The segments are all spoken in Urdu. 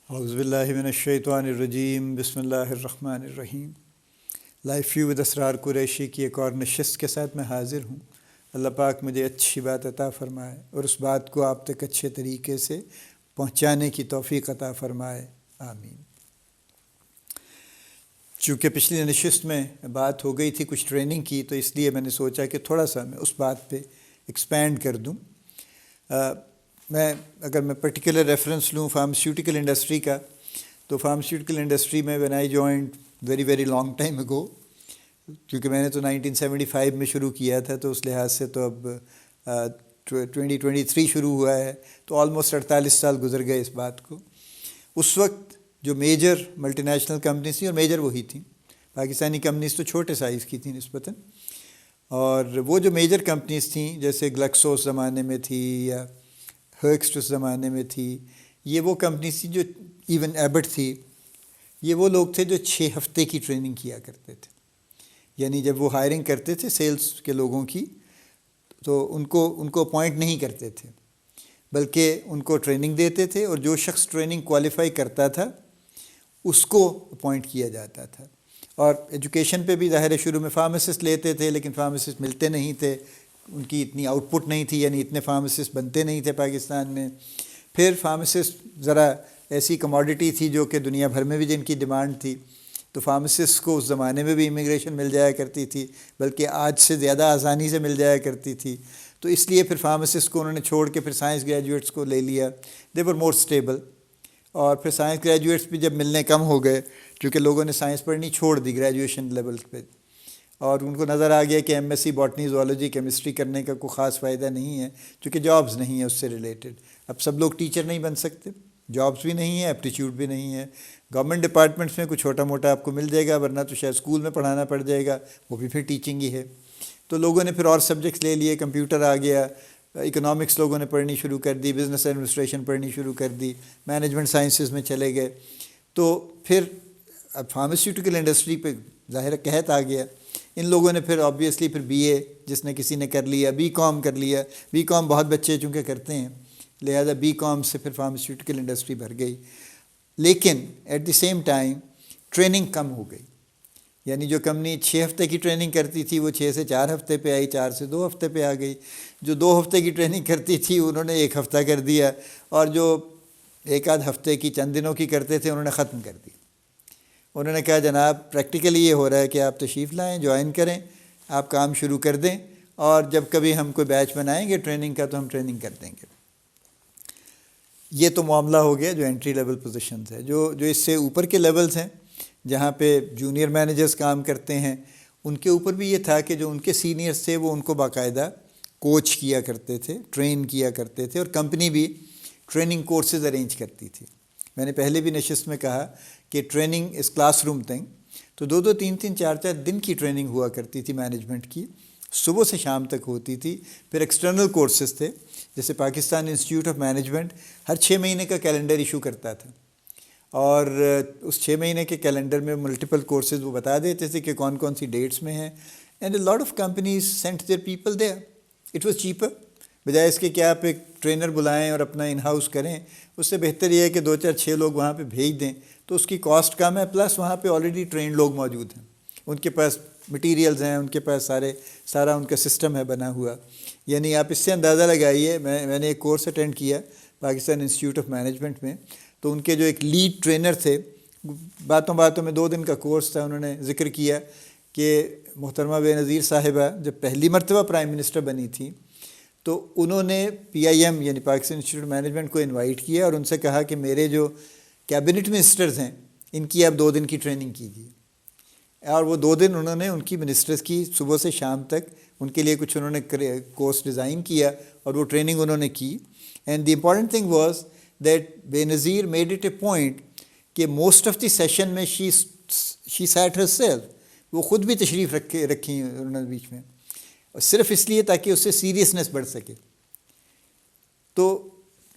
اعوذ باللہ من الشیطان الرجیم، بسم اللہ الرحمن الرحیم۔ لائف ویو ود اسرار قریشی کی ایک اور نشست کے ساتھ میں حاضر ہوں۔ اللہ پاک مجھے اچھی بات عطا فرمائے اور اس بات کو آپ تک اچھے طریقے سے پہنچانے کی توفیق عطا فرمائے، آمین۔ چونکہ پچھلی نشست میں بات ہو گئی تھی کچھ ٹریننگ کی، تو اس لیے میں نے سوچا کہ تھوڑا سا میں اس بات پہ ایکسپینڈ کر دوں۔ اگر میں پرٹیکولر ریفرنس لوں فارماسیوٹیکل انڈسٹری کا، تو فارماسیوٹیکل انڈسٹری میں when I joined very long time ago, کیونکہ میں نے تو 1975 میں شروع کیا تھا، تو اس لحاظ سے تو اب 2023 شروع ہوا ہے، تو آلموسٹ 48 سال گزر گئے اس بات کو۔ اس وقت جو میجر ملٹی نیشنل کمپنیز تھیں، اور میجر وہی تھیں، پاکستانی کمپنیز تو چھوٹے سائز کی تھیں نسبتاً، اور وہ جو میجر کمپنیز تھیں جیسے گلیکسو اس زمانے میں تھی یا ہرکسٹ اس زمانے میں تھی، یہ وہ کمپنیز تھیں جو ایون ایبٹ تھی، یہ وہ لوگ تھے جو 6 ہفتے کی ٹریننگ کیا کرتے تھے۔ یعنی جب وہ ہائرنگ کرتے تھے سیلز کے لوگوں کی، تو ان کو اپوائنٹ نہیں کرتے تھے، بلکہ ان کو ٹریننگ دیتے تھے، اور جو شخص ٹریننگ کوالیفائی کرتا تھا اس کو اپوائنٹ کیا جاتا تھا۔ اور ایجوکیشن پہ بھی ظاہر شروع میں فارماسسٹ لیتے تھے، لیکن فارماسسٹ ملتے نہیں تھے، ان کی اتنی آؤٹ پٹ نہیں تھی، یعنی اتنے فارماسسٹ بنتے نہیں تھے پاکستان میں۔ پھر فارماسسٹ ذرا ایسی کموڈٹی تھی جو کہ دنیا بھر میں بھی جن کی ڈیمانڈ تھی، تو فارماسسٹ کو اس زمانے میں بھی امیگریشن مل جایا کرتی تھی، بلکہ آج سے زیادہ آسانی سے مل جایا کرتی تھی۔ تو اس لیے پھر فارماسسٹ کو انہوں نے چھوڑ کے پھر سائنس گریجویٹس کو لے لیا، دے ور مور اسٹیبل۔ اور پھر سائنس گریجویٹس بھی جب ملنے کم ہو گئے، کیونکہ لوگوں نے سائنس پڑھنی چھوڑ دی گریجویشن لیول پہ، اور ان کو نظر آ گیا کہ M S C botany zoology chemistry کرنے کا کوئی خاص فائدہ نہیں ہے، چونکہ جابز نہیں ہیں اس سے ریلیٹڈ۔ اب سب لوگ ٹیچر نہیں بن سکتے، جابز بھی نہیں ہیں، ایپٹیچیوڈ بھی نہیں ہے۔ گورنمنٹ ڈپارٹمنٹس میں کچھ چھوٹا موٹا آپ کو مل جائے گا، ورنہ تو شاید اسکول میں پڑھانا پڑ جائے گا، وہ بھی پھر ٹیچنگ ہی ہے۔ تو لوگوں نے پھر اور سبجیکٹس لے لیے، کمپیوٹر آ گیا، اکنامکس لوگوں نے پڑھنی شروع کر دی، بزنس ایڈمنسٹریشن پڑھنی شروع کر دی، مینجمنٹ سائنسز میں چلے گئے۔ تو پھر اب فارماسیوٹیکل انڈسٹری پہ ظاہر قحط آ گیا۔ ان لوگوں نے پھر آبویسلی پھر بی اے جس نے کسی نے کر لیا، بی کام کر لیا، بی کام بہت بچے چونکہ کرتے ہیں، لہذا بی کام سے پھر فارماسیوٹیکل انڈسٹری بھر گئی۔ لیکن at the same time training کم ہو گئی، یعنی جو کمپنی 6 ہفتے کی ٹریننگ کرتی تھی وہ 6 سے 4 ہفتے پہ آئی، 4 سے 2 ہفتے پہ آ گئی۔ جو 2 ہفتے کی ٹریننگ کرتی تھی انہوں نے 1 ہفتہ کر دیا، اور جو 1 آدھ ہفتے کی چند دنوں کی کرتے تھے انہوں نے ختم کر دی۔ انہوں نے کہا جناب پریکٹیکلی یہ ہو رہا ہے کہ آپ تشریف لائیں، جوائن کریں، آپ کام شروع کر دیں، اور جب کبھی ہم کوئی بیچ بنائیں گے ٹریننگ کا تو ہم ٹریننگ کر دیں گے۔ یہ تو معاملہ ہو گیا جو انٹری لیول پوزیشنز ہے۔ جو اس سے اوپر کے لیولز ہیں جہاں پہ جونیئر مینیجرز کام کرتے ہیں، ان کے اوپر بھی یہ تھا کہ جو ان کے سینئرز تھے وہ ان کو باقاعدہ کوچ کیا کرتے تھے، ٹرین کیا کرتے تھے، اور کمپنی بھی ٹریننگ کورسز ارینج کرتی تھی۔ میں نے پہلے بھی نشست میں کہا کہ ٹریننگ اس کلاس روم تھنگ، تو 2 3 4 دن کی ٹریننگ ہوا کرتی تھی مینجمنٹ کی، صبح سے شام تک ہوتی تھی۔ پھر ایکسٹرنل کورسز تھے، جیسے پاکستان انسٹیٹیوٹ آف مینجمنٹ ہر 6 مہینے کا کیلنڈر ایشو کرتا تھا، اور اس 6 مہینے کے کیلنڈر میں ملٹیپل کورسز وہ بتا دیتے تھے کہ کون کون سی ڈیٹس میں ہیں، and a lot of companies sent their people there. It was cheaper, بجائے اس کے کہ آپ ایک ٹرینر بلائیں اور اپنا ان ہاؤس کریں، اس سے بہتر یہ ہے کہ 2 4 6 لوگ وہاں پہ بھیج دیں، تو اس کی کاسٹ کم ہے، پلس وہاں پہ آلریڈی ٹرینڈ لوگ موجود ہیں، ان کے پاس مٹیریلز ہیں، ان کے پاس سارا ان کا سسٹم ہے بنا ہوا۔ یعنی آپ اس سے اندازہ لگائیے، میں نے ایک کورس اٹینڈ کیا پاکستان انسٹیٹیوٹ آف مینجمنٹ میں، تو ان کے جو ایک لیڈ ٹرینر تھے، باتوں میں 2 دن کا کورس تھا، انہوں نے ذکر کیا کہ محترمہ بے نظیر صاحبہ جب پہلی مرتبہ پرائم منسٹر بنی تھی، تو انہوں نے PIM یعنی پاکستان انسٹیٹیوٹ آف مینجمنٹ کو انوائٹ کیا اور ان سے کہا کہ میرے جو کیبنٹ منسٹرز ہیں ان کی آپ 2 دن کی ٹریننگ کیجیے۔ اور وہ 2 دن انہوں نے ان کی منسٹرز کی صبح سے شام تک، ان کے لیے کچھ انہوں نے کورس ڈیزائن کیا اور وہ ٹریننگ انہوں نے کی۔ And the important thing was that بے نظیر میڈ اٹ اے پوائنٹ کہ موسٹ آف دی سیشن میں شی سیٹ ہر سیلف، وہ خود بھی تشریف رکھی انہوں نے بیچ میں، صرف اس لیے تاکہ اس سے سیریسنس بڑھ سکے۔ تو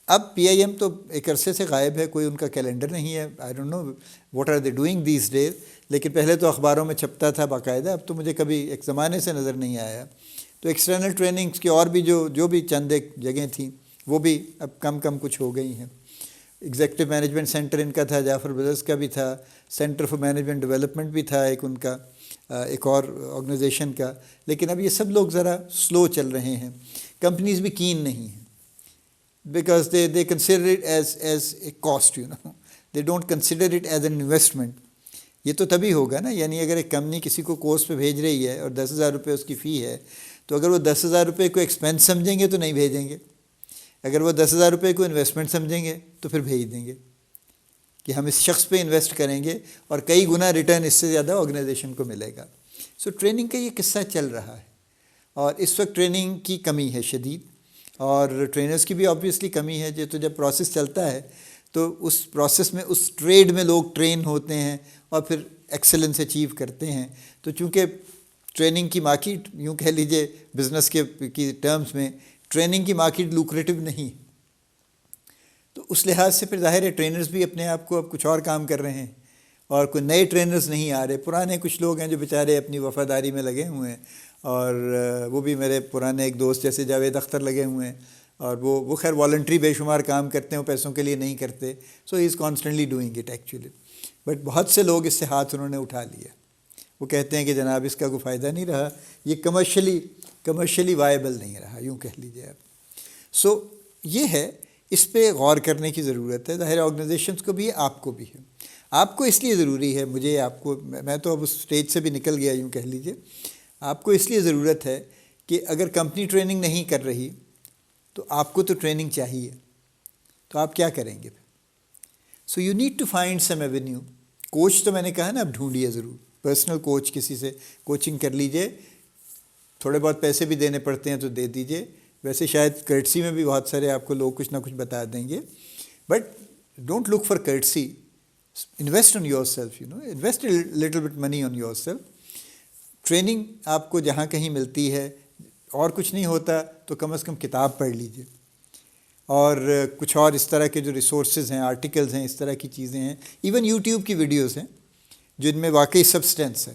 اب PIM تو ایک عرصے سے غائب ہے، کوئی ان کا کیلنڈر نہیں ہے، I don't know what are they doing these days, لیکن پہلے تو اخباروں میں چھپتا تھا باقاعدہ، اب تو مجھے کبھی ایک زمانے سے نظر نہیں آیا۔ تو ایکسٹرنل ٹریننگز کی اور بھی جو بھی چند ایک جگہیں تھیں وہ بھی اب کم کچھ ہو گئی ہیں۔ ایگزیکٹو مینجمنٹ سینٹر ان کا تھا، جعفر برادرز کا بھی تھا، سینٹر فار مینجمنٹ ڈیولپمنٹ بھی تھا ایک ان کا، ایک اور آرگنائزیشن کا. لیکن اب یہ سب لوگ ذرا سلو چل رہے ہیں. کمپنیز بھی کین نہیں ہیں because they consider it as a cost, they don't consider it as an investment. یہ تو تبھی ہوگا نا، یعنی اگر ایک کمپنی کسی کو کورس پہ بھیج رہی ہے اور 10,000 روپے اس کی فی ہے، تو اگر وہ 10,000 روپے کو ایکسپینس سمجھیں گے تو نہیں بھیجیں گے. اگر وہ 10,000 روپے کو انویسٹمنٹ سمجھیں گے تو پھر بھیج دیں گے کہ ہم اس شخص پہ انویسٹ کریں گے اور کئی گنا ریٹرن اس سے زیادہ آرگنائزیشن کو ملے گا. سو ٹریننگ کا یہ قصہ چل رہا ہے، اور اس وقت ٹریننگ کی کمی ہے شدید، اور ٹرینرز کی بھی آبویسلی کمی ہے. تو جب پروسیس چلتا ہے تو اس پروسیس میں اس ٹریڈ میں لوگ ٹرین ہوتے ہیں اور پھر ایکسلنس اچیو کرتے ہیں. تو چونکہ ٹریننگ کی مارکیٹ، یوں کہہ لیجیے بزنس کی ٹرمز میں، ٹریننگ کی مارکیٹ لوکریٹو نہیں، تو اس لحاظ سے پھر ظاہر ہے ٹرینرز بھی اپنے آپ کو اب کچھ اور کام کر رہے ہیں، اور کوئی نئے ٹرینرز نہیں آ رہے. پرانے کچھ لوگ ہیں جو بیچارے اپنی وفاداری میں لگے ہوئے ہیں، اور وہ بھی میرے پرانے ایک دوست جیسے جاوید اختر لگے ہوئے ہیں، اور وہ خیر والنٹری بے شمار کام کرتے ہیں، وہ پیسوں کے لیے نہیں کرتے. So he is constantly doing it actually. But بہت سے لوگ اس سے ہاتھ انہوں نے اٹھا لیا. وہ کہتے ہیں کہ جناب اس کا کوئی فائدہ نہیں رہا، یہ کمرشلی وائبل نہیں رہا، یوں کہہ لیجیے آپ. سو یہ ہے، اس پہ غور کرنے کی ضرورت ہے. ظاہر آرگنائزیشنس کو بھی ہے، آپ کو بھی ہے. آپ کو اس لیے ضروری ہے، مجھے آپ کو، میں تو اب اس اسٹیج سے بھی نکل گیا یوں کہہ لیجیے. آپ کو اس لیے ضرورت ہے کہ اگر کمپنی ٹریننگ نہیں کر رہی تو آپ کو تو ٹریننگ چاہیے، تو آپ کیا کریں گے؟ So you need to find some avenue. کوچ تو میں نے کہا نا، اب ڈھونڈیے ضرور، پرسنل کوچ کسی سے کوچنگ کر لیجئے. تھوڑے بہت پیسے بھی دینے پڑتے ہیں تو دے دیجئے. ویسے شاید کرٹسی میں بھی بہت سارے آپ کو لوگ کچھ نہ کچھ بتا دیں گے. But don't look for courtesy, invest on yourself, invest little bit money on yourself. Training آپ کو جہاں کہیں ملتی ہے، اور کچھ نہیں ہوتا تو کم از کم کتاب پڑھ لیجئے، اور کچھ اور اس طرح کے جو ریسورسز ہیں، آرٹیکلز ہیں، اس طرح کی چیزیں ہیں. ایون یوٹیوب کی ویڈیوز ہیں جن میں واقعی سبسٹینس ہے،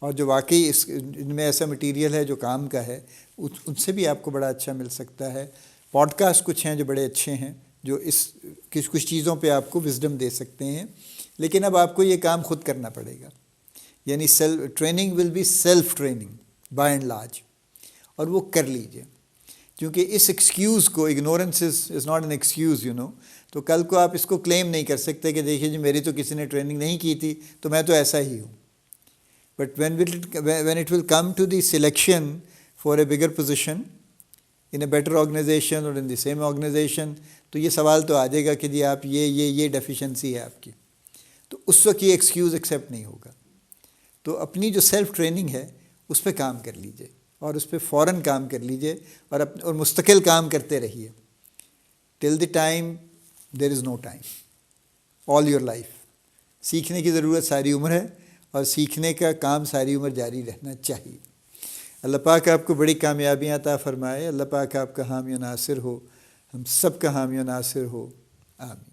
اور جو واقعی ان میں ایسا مٹیریل ہے جو کام کا ہے، ان سے بھی آپ کو بڑا اچھا مل سکتا ہے. پوڈ کاسٹ کچھ ہیں جو بڑے اچھے ہیں، جو اس کچھ چیزوں پہ آپ کو وزڈم دے سکتے ہیں. لیکن اب آپ کو یہ کام خود کرنا پڑے گا، یعنی training will be self training by and large, اور وہ کر لیجئے. کیونکہ اس ایکسکیوز کو، ignorance is not an excuse, تو کل کو آپ اس کو کلیم نہیں کر سکتے کہ دیکھیے جی میری تو کسی نے ٹریننگ نہیں کی تھی تو میں تو ایسا ہی ہوں. But when it will come to the selection for a bigger position in a better organization or in the same organization, تو یہ سوال تو آ جائے گا کہ جی آپ یہ ڈیفیشنسی ہے آپ کی، تو اس وقت یہ ایکسکیوز ایکسیپٹ نہیں ہوگا. تو اپنی جو سیلف ٹریننگ ہے اس پہ کام کر لیجئے، اور اس پہ فوراً کام کر لیجئے، اور مستقل کام کرتے رہیے. Till the time there is no time, all your life. سیکھنے کی ضرورت ساری عمر ہے، اور سیکھنے کا کام ساری عمر جاری رہنا چاہیے. اللہ پاک آپ کو بڑی کامیابیاں عطا فرمائے. اللہ پاک آپ کا حامی و ناصر ہو، ہم سب کا حامی و ناصر ہو. آمین.